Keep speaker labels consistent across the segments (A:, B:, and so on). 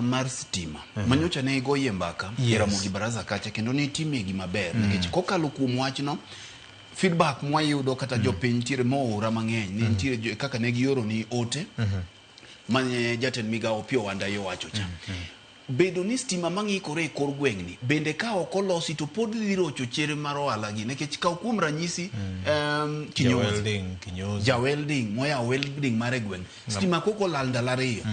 A: mar stima manyocha ne goye mbaka Jaramogi Baraza kacha kendo ne time gima ber nikech kokalo kuom wachno feedback mwayudo kata jopiny tiere moora mang'eny ne nitiere kaka ne gioro ni ote manye jatend migawo Opiyo Wandayi wacho cha bedo ni stima mang'ikore e kor gweng'ni bende ka ok olosi to pod dhi rocho chere mar ohala gi nikech kaw kuom ranyisi Jawelding moya welding mar gweng' stima koko lal ndalo ariyo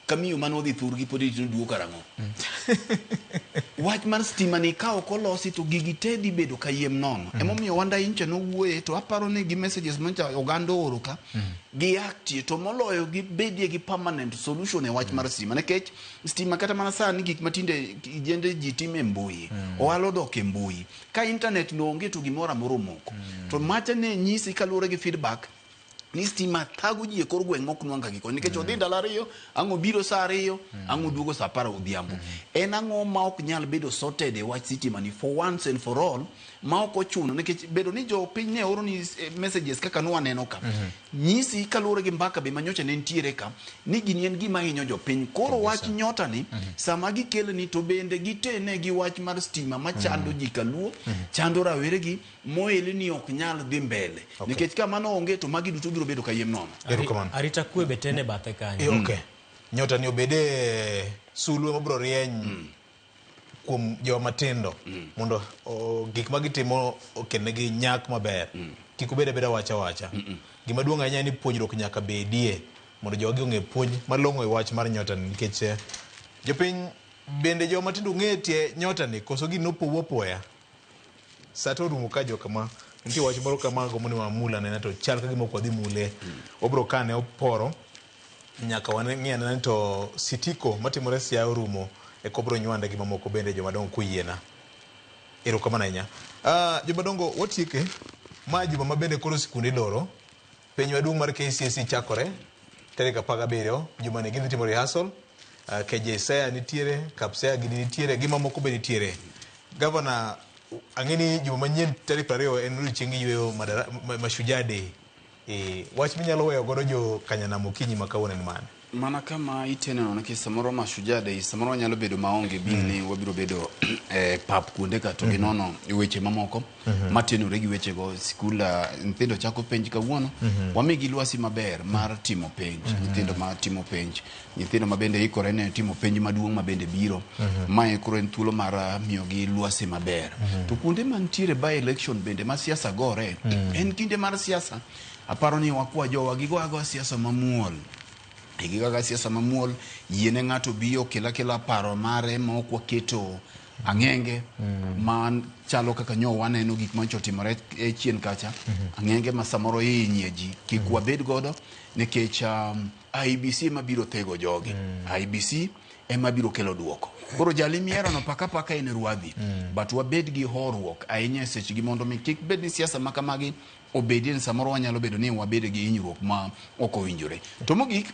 A: kamiyo mano dhi thurgi pod itino duo karang'o wach mar stima ni ka ok olosi to gigi te di bedo kayiem nono emomiyo Wandayi nche no wuoye to aparo ni gi messages mancha oganda oro ka gi actie to moloyo gi bedie gi permanent solution e wach mar stima nikech stima kata mana sani gik matinde jende ji time mbui oalo dok e mbui ka internet no onge to gimoro amoro moko to macha ne nyisi kalure gi feedback ni stima thago ji e kor gweng' mok nwanga giko nikech odhi ndalo ariyo ang'o biro saa ariyo ang'o duogo saa 10 odhiambo en ang'o ma ok nyal bedo sorted e wach stima ni for once and for all ma ok ochuno nikech bedo ni jo piny ne oro ni messages kaka nwaneno ka nyisi kalure gi mbaka be manyocha ne ntiere ka ni gini en gima hinyo jo piny koro wach nyota ni sama gikel ni to bende gitene gi wach mar stima machando ji kaluo chando rawere gi moeli ni ok nyal dhi mbele nikech kama no onge to magi duto biro bedo kayiem nono
B: arita kwe betene bathe kanyo
C: nyota ni obede sulwe mabro rieny kuom joma matindo mondo gik magitimo okenegi nyak maber kik obed beda wacha gima duong' ahinya ni puonjruok nyaka bedie mondo jogi ong'e puonj malong'o e wach mar nyota ni nikech jopiny bende joma matindo ng'etie nyota ni koso gi nopowo poya sato rumo ka jo kama nitie wach moro kamago moni mamula nena to chal ka gima ok wadhi mule obro kane oporo nyaka wang'e na to sitiko matimore Siaya orumo e kobro nywande gi mamoko bende joma dongo kuyiena ero kama nanya joma dongo watieke ma juma mabende koro sikunde loro penj maduong' mar KCSE chakore tarik 17 juma ni gidhi timo rehearsal KJSEA nitiere KPSEA gini nitiere gi mamoko be nitiere Governor ang'eni juma manyien tarik 20 en odiechieng' yweyo Mashujaa Day wach minyalo weyo godo jo Kanyanam okinyi makawuono ni mane
A: mana kama itene na kisa samoro Mashujaa Day samoro nyalo bedo maonge bini wabiro bedo pap kuonde ka to ginono weche mamoko matenore gi weche go skula nyithindo chako penj kawuono wamigi lwasi maber mar timo penj nyithindo ma timo penj nyithindo mabende ikore ne timo penj maduong' mabende biro mae koro en thuolo mar miyogi lwasi maber to kuonde mantiere by election bende ma siasa gore en kinde mar siasa aparo ni wakwa jowa gigo siasa mamuol igigaga siasa mamuol yiene ng'ato biyo kila paro mare ma ok waketo ang'enge man chalo kaka nyo waneno gik mancho timore e chien kacha ang'enge ma samoro hinye ji kik wabed godo nikech IBC mabiro tego jogi IBC ema biro kelo duoko koro jalimiero no paka en ruadhi but wabed gi horruok ahinya seche gi mondo mi kik bed ni siasa makamagi obedien samoro wanyalo bedo ni wabed gi hinyruok ma ok owinjore to mogik